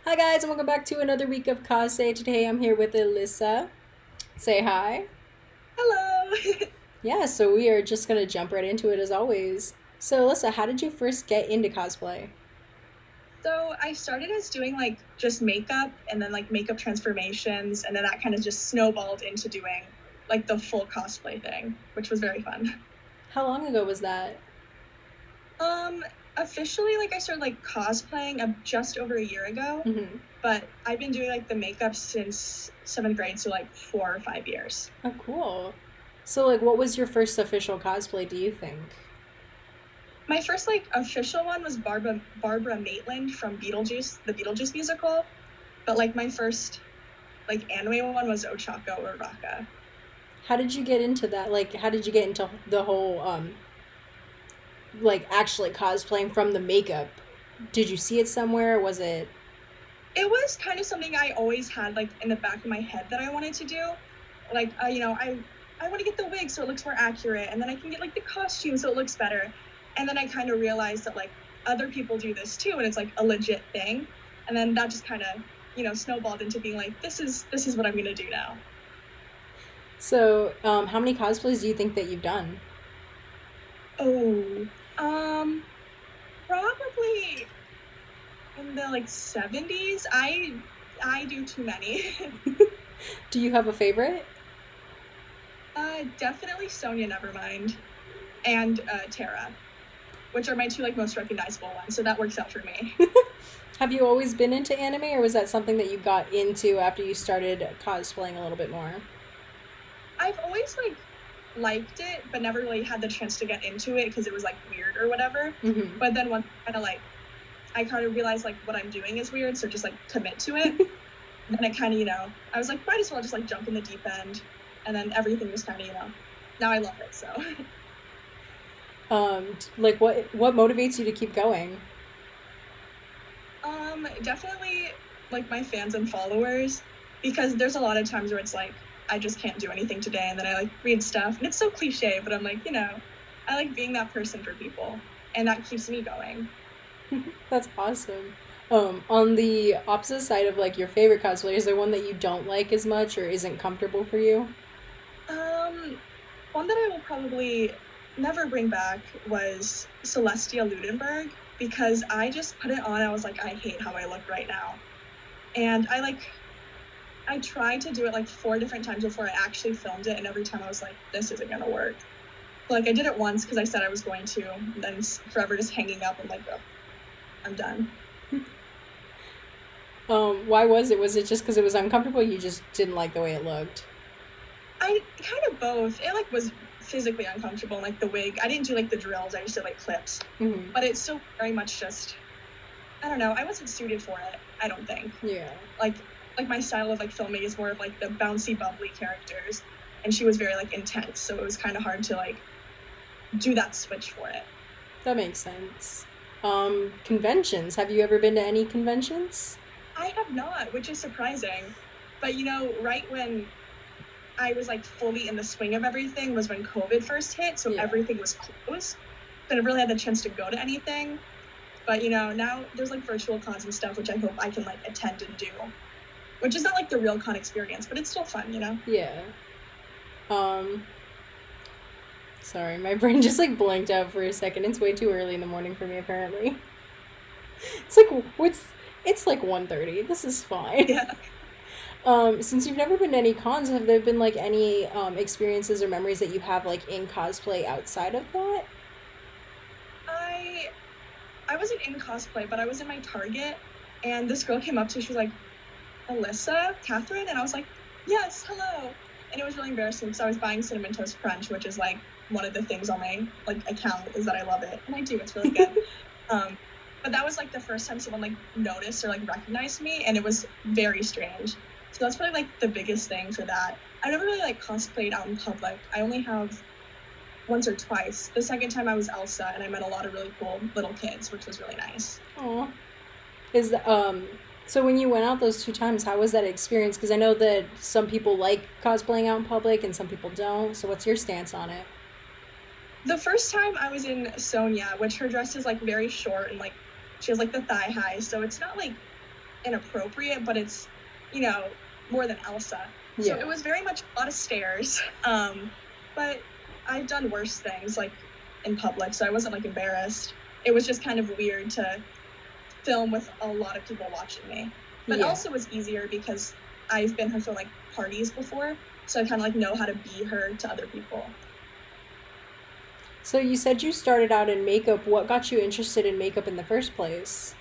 Hi guys, and welcome back to another week of Cos-Say. Today I'm here with Elissa. Say hi. Hello. Yeah, so we are just gonna jump right into it as always. So Elissa, how did you first get into cosplay? So I started as doing like just makeup and then like makeup transformations, and then that kind of just snowballed into doing like the full cosplay thing, which was very fun. How long ago was that? Um, Officially, like I started like cosplaying just over a year ago, Mm-hmm. but I've been doing like the makeup since seventh grade, so like 4 or 5 years. Oh, cool. So like, what was your first official cosplay, do you think? My first like official one was Barbara Maitland from Beetlejuice, the Beetlejuice musical, but like my first like anime one was Ochako or Raka. How did you get into that? Like, how did you get into the whole, like, actually cosplaying from the makeup? Did you see it somewhere? Was it... It was kind of something I always had like in the back of my head that I wanted to do. Like, I want to get the wig so it looks more accurate, and then I can get like the costume so it looks better. And then I kind of realized that like other people do this too, and it's like a legit thing. And then that just kind of snowballed into being like, this is what I'm gonna do now. So, how many cosplays do you think that you've done? Oh, probably in the like 70s. I do too many. Do you have a favorite? Definitely Sonia Nevermind and Tara, which are my two like most recognizable ones. So that works out for me. Have you always been into anime, or was that something that you got into after you started cosplaying a little bit more? I've always like liked it, but never really had the chance to get into it because it was like weird or whatever. Mm-hmm. But then once I kind of realized like what I'm doing is weird, so just like commit to it. And then it kind of I was like, might as well just like jump in the deep end, and then everything just kind of now I love it. So Like what motivates you to keep going? definitely like my fans and followers, because there's a lot of times where it's like I just can't do anything today, and then I like read stuff and it's so cliche, but I'm like, I like being that person for people, and that keeps me going. That's awesome. On the opposite side of like your favorite cosplay, is there one that you don't like as much or isn't comfortable for you? Um, One that I will probably never bring back was Celestia Ludenberg, because I just put it on. I was like, I hate how I look right now. And I tried to do it like 4 different times before I actually filmed it. And every time I was like, this isn't going to work. Like I did it once because I said I was going to, and then forever just hanging up. I'm like, oh, I'm done. Why was it? Was it just because it was uncomfortable? You just didn't like the way it looked? I kind of both. It like was physically uncomfortable. Like the wig, I didn't do like the drills. I just did like clips. Mm-hmm. But it's still very much just, I don't know. I wasn't suited for it. I don't think. Yeah, Like like my style of like filming is more of like the bouncy, bubbly characters, and she was very like intense. So it was kind of hard to like do that switch for it. that makes sense. Conventions. Have you ever been to any conventions? I have not, which is surprising. But right when I was like fully in the swing of everything was when COVID first hit, so Yeah. everything was closed. So I never really had the chance to go to anything. But now there's like virtual cons and stuff, which I hope I can like attend and do. Which is not like the real con experience, but it's still fun. Yeah. Um, Sorry, my brain just like blanked out for a second. It's way too early in the morning for me apparently. It's like what's it's like 1:30. This is fine. Yeah. Since you've never been to any cons, have there been like any experiences or memories that you have like in cosplay outside of that? I I wasn't in cosplay, but I was in my Target, and this girl came up to me. She was like, Elissa, Catherine, and I was like, yes, hello. And it was really embarrassing because I was buying cinnamon toast crunch, which is like one of the things on my like account is that I love it, and I do. It's really good. Um, but that was like the first time someone like noticed or like recognized me, and it was very strange. So that's probably like the biggest thing for that. I never really like cosplayed out in public. I only have once or twice. The second time I was Elsa, and I met a lot of really cool little kids, which was really nice. Aw. Is So when you went out those two times, how was that experience? Because I know that some people like cosplaying out in public and some people don't. So what's your stance on it? The first time I was in Sonia, which her dress is like very short and like she has like the thigh high, so it's not like inappropriate, but it's, you know, more than Elsa. So it was very much a lot of stares. But I've done worse things, like, in public, so I wasn't, like, embarrassed. It was just kind of weird to film with a lot of people watching me. But Elsa was easier because I've been her for, like, parties before, so I kind of, like, know how to be her to other people. So you said you started out in makeup. What got you interested in makeup in the first place?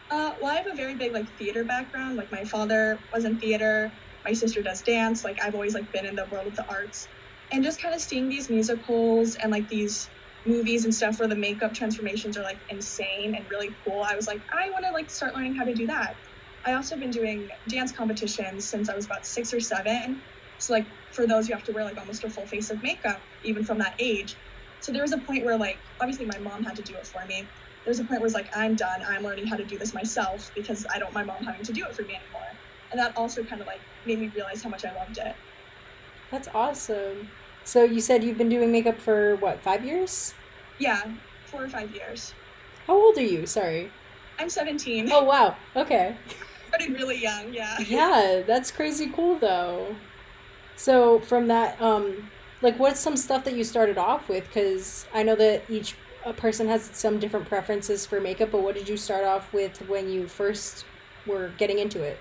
Well, I have a very big, like, theater background. Like, my father was in theater, my sister does dance. Like, I've always, like, been in the world of the arts. And just kind of seeing these musicals and, like, these movies and stuff where the makeup transformations are, like, insane and really cool, I was like, I want to, like, start learning how to do that. I also been doing dance competitions since I was about 6 or 7. So, like, for those, you have to wear, like, almost a full face of makeup, even from that age. So there was a point where, like, obviously my mom had to do it for me. There's a point where it's like, I'm done. I'm learning how to do this myself because I don't want my mom having to do it for me anymore. And that also kind of, like, made me realize how much I loved it. That's awesome. So you said you've been doing makeup for what, 5 years? Yeah, 4 or 5 years. How old are you? Sorry. I'm 17. Oh, wow. Okay. Started really young, yeah. Yeah, that's crazy cool though. So from that, like, what's some stuff that you started off with? Because I know that each person has some different preferences for makeup, but what did you start off with when you first were getting into it?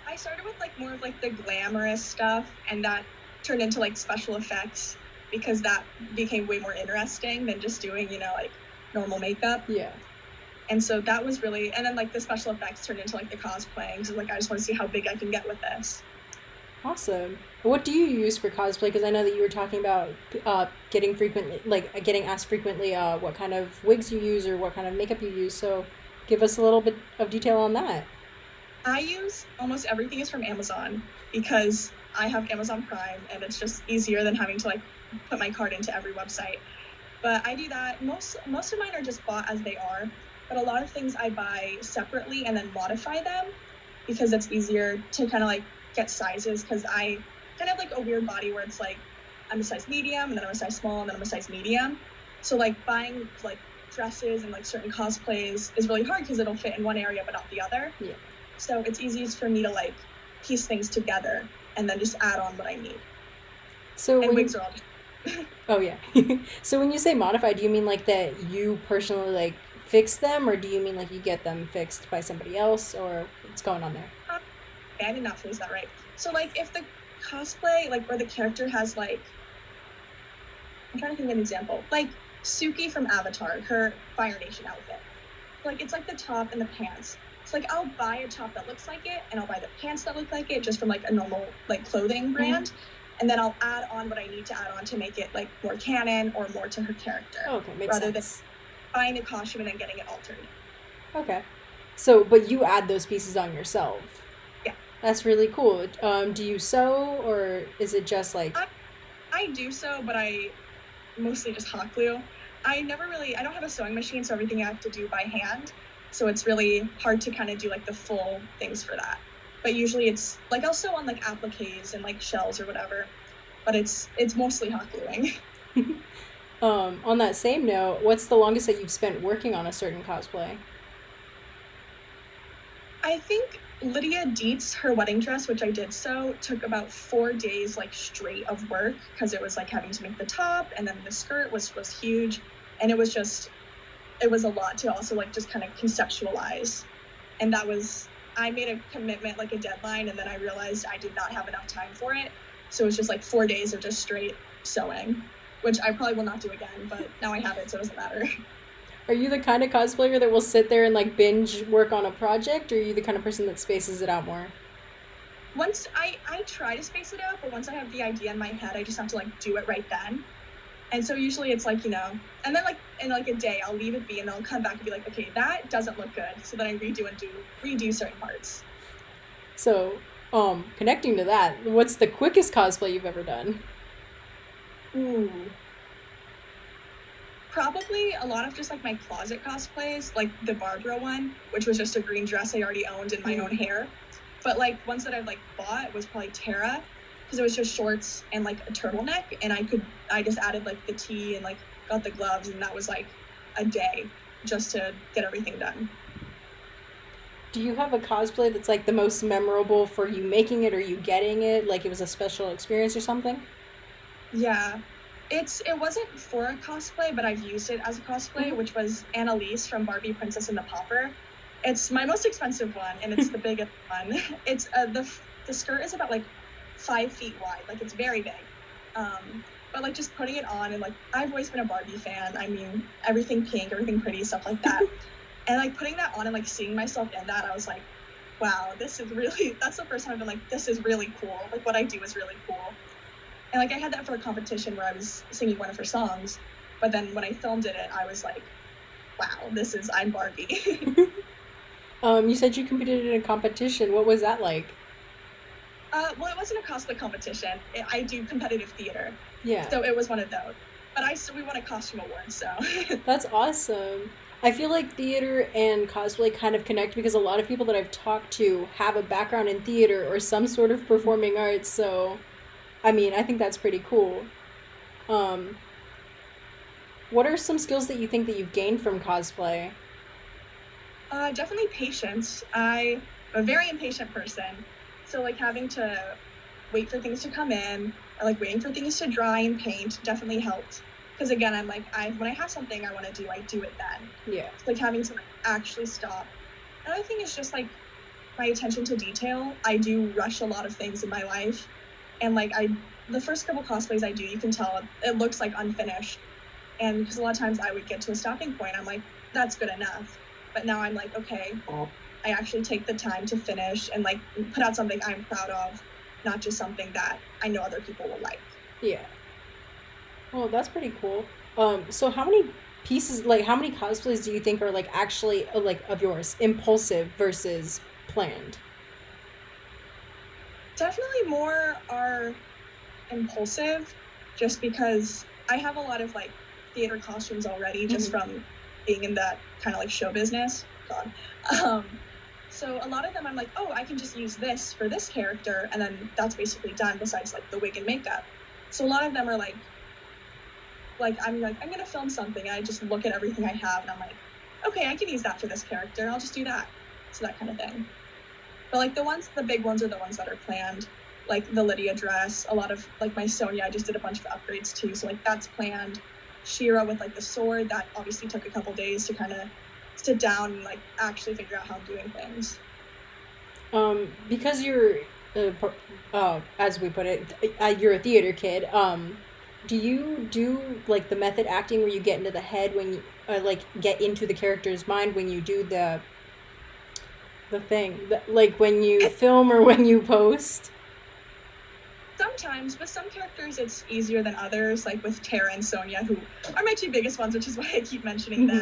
I started with, like, more of, like, the glamorous stuff, and that turned into, like, special effects because that became way more interesting than just doing, you know, like, normal makeup. Yeah. And so that was really, and then, like, the special effects turned into, like, the cosplaying. So, like, I just want to see how big I can get with this. Awesome. What do you use for cosplay? Because I know that you were talking about getting frequently, like getting asked frequently, what kind of wigs you use or what kind of makeup you use. So, give us a little bit of detail on that. I use almost everything is from Amazon because I have Amazon Prime and it's just easier than having to, like, put my card into every website. But I do that. Most of mine are just bought as they are, but a lot of things I buy separately and then modify them because it's easier to kind of, like, get sizes because I kind of have, like, a weird body where it's like I'm a size medium and then I'm a size small and then I'm a size medium. So, like, buying, like, dresses and, like, certain cosplays is really hard because it'll fit in one area but not the other. Yeah. So it's easiest for me to, like, piece things together and then just add on what I need. So And when wigs are all just oh yeah. So when you say modify, do you mean like that you personally like fix them, or do you mean like you get them fixed by somebody else, or what's going on there? I did not phrase that right. So, like, if the cosplay, like, or the character has, like, I'm trying to think of an example. Like, Suki from Avatar, her Fire Nation outfit. Like, it's, like, the top and the pants. So, like, I'll buy a top that looks like it, and I'll buy the pants that look like it just from, like, a normal, like, clothing brand. Mm-hmm. And then I'll add on what I need to add on to make it, like, more canon or more to her character. Oh, okay, makes rather sense. than buying the costume and then getting it altered. Okay. So, but you add those pieces on yourself. Yeah. That's really cool. Do you sew, or is it just like... I do sew, but I mostly just hot glue. I don't have a sewing machine, so everything I have to do by hand. So it's really hard to kind of do, like, the full things for that. But usually it's, like, I'll sew on, like, appliques and, like, shells or whatever. But it's mostly hot gluing. On that same note, what's the longest that you've spent working on a certain cosplay? I think Lydia Dietz, her wedding dress, which I did sew, took about 4 days, like, straight of work because it was, like, having to make the top, and then the skirt was huge, and it was a lot to also, like, just kind of conceptualize. And I made a commitment, like, a deadline, and then I realized I did not have enough time for it. So it was just, like, 4 days of just straight sewing, which I probably will not do again, but now I have it, so it doesn't matter. Are you the kind of cosplayer that will sit there and, like, binge work on a project, or are you the kind of person that spaces it out more? Once I try to space it out, but once I have the idea in my head, I just have to, like, do it right then. And so usually it's, like, you know, and then, like, in, like, a day, I'll leave it be, and then I'll come back and be like, okay, that doesn't look good. So then I redo certain parts. So, connecting to that, what's the quickest cosplay you've ever done? Ooh. Probably a lot of just, like, my closet cosplays, like the Barbara one, which was just a green dress I already owned in my own hair. But, like, ones that I've, like, bought was probably Tara, because it was just shorts and, like, a turtleneck, and I just added, like, the tee and, like, got the gloves, and that was, like, a day just to get everything done. Do you have a cosplay that's like the most memorable for you making it or you getting it? Like it was a special experience or something? Yeah. It wasn't for a cosplay, but I've used it as a cosplay, Hmm. which was Elissa from Barbie Princess and the Pauper. It's my most expensive one, and it's the biggest one. It's the skirt is about like 5 feet wide, like it's very big. But like just putting it on and like I've always been a Barbie fan. I mean, everything pink, everything pretty, stuff like that. And like putting that on and like seeing myself in that, I was like, wow, this is really. That's the first time I've been like, this is really cool. Like what I do is really cool. And like I had that for a competition where I was singing one of her songs, but then when I filmed it, I was like, wow, I'm Barbie. You said you competed in a competition. What was that like? Well, it wasn't a cosplay competition. I do competitive theater, Yeah. so it was one of those. But we won a costume award, so That's awesome. I feel like theater and cosplay kind of connect because a lot of people that I've talked to have a background in theater or some sort of performing arts. So, I mean, I think that's pretty cool. Um, what are some skills that you think that you've gained from cosplay? definitely patience. I'm a very impatient person, so like having to wait for things to come in or like waiting for things to dry and paint definitely helped. Because again, I'm like when I have something I want to do, I do it then. Yeah. It's like having to like actually stop. Another thing is just like my attention to detail. I do rush a lot of things in my life, and like the first couple cosplays I do, you can tell it looks like unfinished, and because a lot of times I would get to a stopping point, I'm like, that's good enough. But now I'm like, okay, I actually take the time to finish and like put out something I'm proud of, not just something that I know other people will like. Yeah. Well, that's pretty cool. So how many pieces, like how many cosplays do you think are like actually like of yours, impulsive versus planned? Definitely more are impulsive, just because I have a lot of like theater costumes already, just Hmm. from being in that kind of like show business. God. Um, so a lot of them I'm like, oh, I can just use this for this character, and then that's basically done. Besides like the wig and makeup, so a lot of them are I'm gonna film something. And I just look at everything I have, and I'm like, okay, I can use that for this character. I'll just do that. So that kind of thing. But like the big ones are the ones that are planned. Like the Lydia dress, a lot of like my Sonia, I just did a bunch of upgrades too. So like that's planned. Shira with like the sword, that obviously took a couple days to kind of sit down and like actually figure out how I'm doing things. Because you're, as we put it, you're a theater kid. Do you do like the method acting where you get into the head when you, like get into the character's mind when you do the thing, like when you film or when you post? Sometimes with some characters it's easier than others, like with Tara and Sonia, who are my two biggest ones, which is why I keep mentioning Hmm.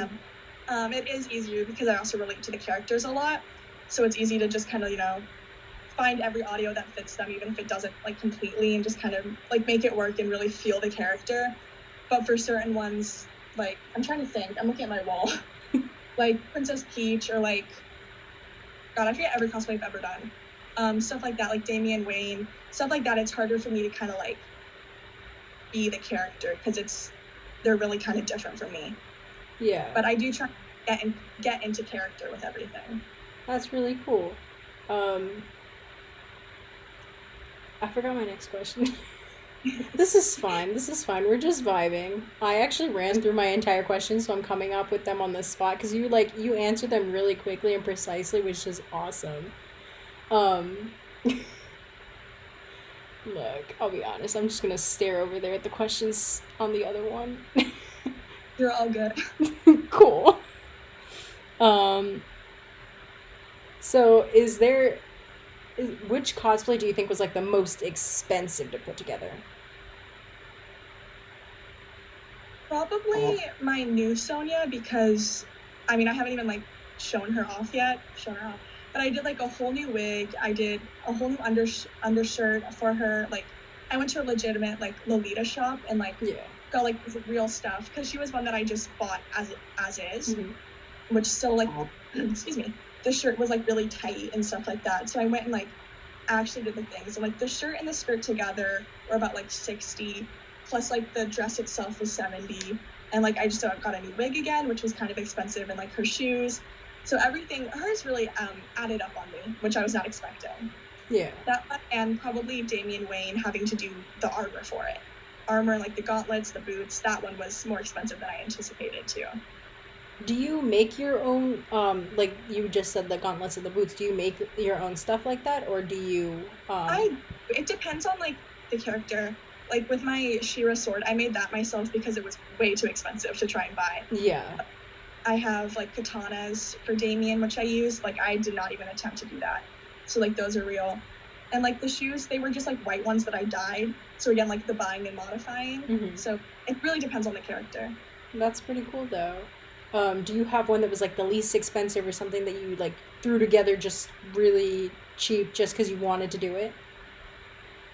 them. It is easier because I also relate to the characters a lot. So it's easy to just kind of, find every audio that fits them, even if it doesn't like completely, and just kind of like make it work and really feel the character. But for certain ones, like I'm trying to think, I'm looking at my wall, like Princess Peach or like, God, I forget every cosplay I've ever done. Stuff like that, like Damian Wayne, stuff like that. It's harder for me to kind of like be the character because they're really kind of different from me. Yeah, But I do try to get into character with everything. that's really cool. Um, I forgot my next question. This is fine. This is fine. We're just vibing. I actually ran through my entire question, so I'm coming up with them on the spot because you answered them really quickly and precisely, which is awesome. Um, Look, I'll be honest. I'm just gonna stare over there at the questions on the other one. You're all good. Cool. Um, so which cosplay do you think was like the most expensive to put together? Probably my new Sonia, because I mean I haven't even like shown her off. But I did like a whole new wig. I did a whole new undershirt for her. Like I went to a legitimate like Lolita shop and like Yeah. got like real stuff because she was one that I just bought as is, Hmm. which still like excuse me, the shirt was like really tight and stuff like that. So I went and like actually did the things. And like the shirt and the skirt together were about like 60, plus like the dress itself was 70. And like I just got a new wig again, which was kind of expensive, and like her shoes. So everything, hers really added up on me, which I was not expecting. Yeah. That one, and probably Damian Wayne having to do the armor for it. Armor, like the gauntlets, the boots, that one was more expensive than I anticipated too. Do you make your own, like you just said the gauntlets and the boots, do you make your own stuff like that, or do you, It depends on like the character. Like with my Shira sword, I made that myself because it was way too expensive to try and buy. yeah. I have like katanas for Damien, which I use. Like I did not even attempt to do that. So like those are real. And like the shoes, they were just like white ones that I dyed. So again, like the buying and modifying. Mm-hmm. So it really depends on the character. That's pretty cool though. Do you have one that was like the least expensive or something that you like threw together just really cheap just because you wanted to do it?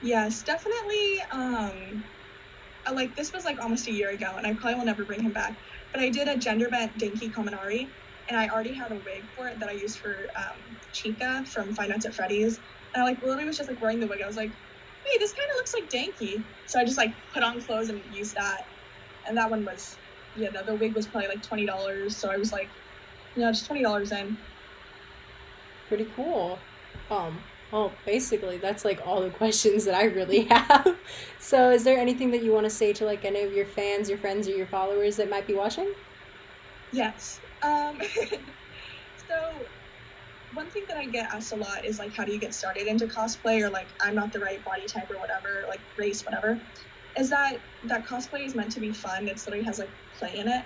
Yes, definitely. Like this was like almost a year ago, and I probably will never bring him back. But I did a gender bent Dinky Kaminari, and I already had a wig for it that I used for Chica from Five Nights at Freddy's. And I like literally was just like wearing the wig. I was like, hey, this kind of looks like Danky. So I just like put on clothes and used that. And that one was, yeah, the wig was probably like $20. So I was like, just $20 in. Pretty cool. Well, basically, that's like all the questions that I really have. So, is there anything that you want to say to like any of your fans, your friends, or your followers that might be watching? Yes. So one thing that I get asked a lot is like, how do you get started into cosplay, or like, I'm not the right body type or whatever, like race, whatever. Is that cosplay is meant to be fun. It literally has like play in it.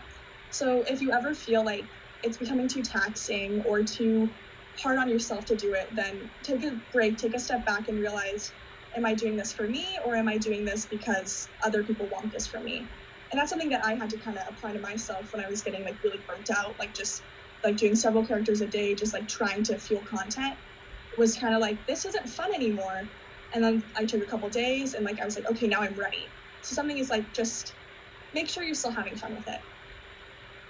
So if you ever feel like it's becoming too taxing or too hard on yourself to do it, then take a break, take a step back and realize, am I doing this for me, or am I doing this because other people want this for me? And that's something that I had to kind of apply to myself when I was getting like really burnt out, like just like doing several characters a day, just like trying to fuel content, was kind of like, this isn't fun anymore. And then I took a couple days and like I was like, okay, now I'm ready. So something is like, just make sure you're still having fun with it.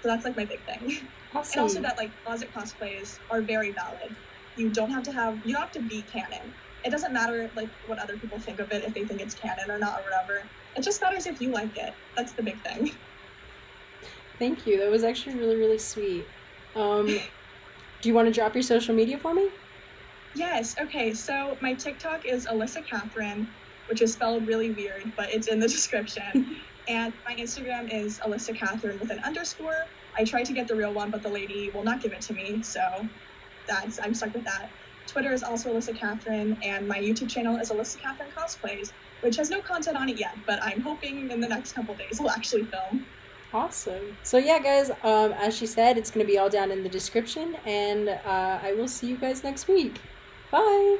So that's like my big thing. Awesome. And also that like closet cosplays are very valid. You don't have to be canon. It doesn't matter like what other people think of it, if they think it's canon or not or whatever. It just matters if you like it. That's the big thing. Thank you. That was actually really, really sweet. Do you want to drop your social media for me? Yes. Okay. So my TikTok is Elissa Catherine, which is spelled really weird, but it's in the description. And my Instagram is Elissa Catherine with an underscore. I tried to get the real one, but the lady will not give it to me, so I'm stuck with that. Twitter is also Elissa Catherine, and my YouTube channel is Elissa Catherine Cosplays, which has no content on it yet, but I'm hoping in the next couple days we'll actually film. Awesome. So yeah, guys, as she said, it's going to be all down in the description, and I will see you guys next week. Bye!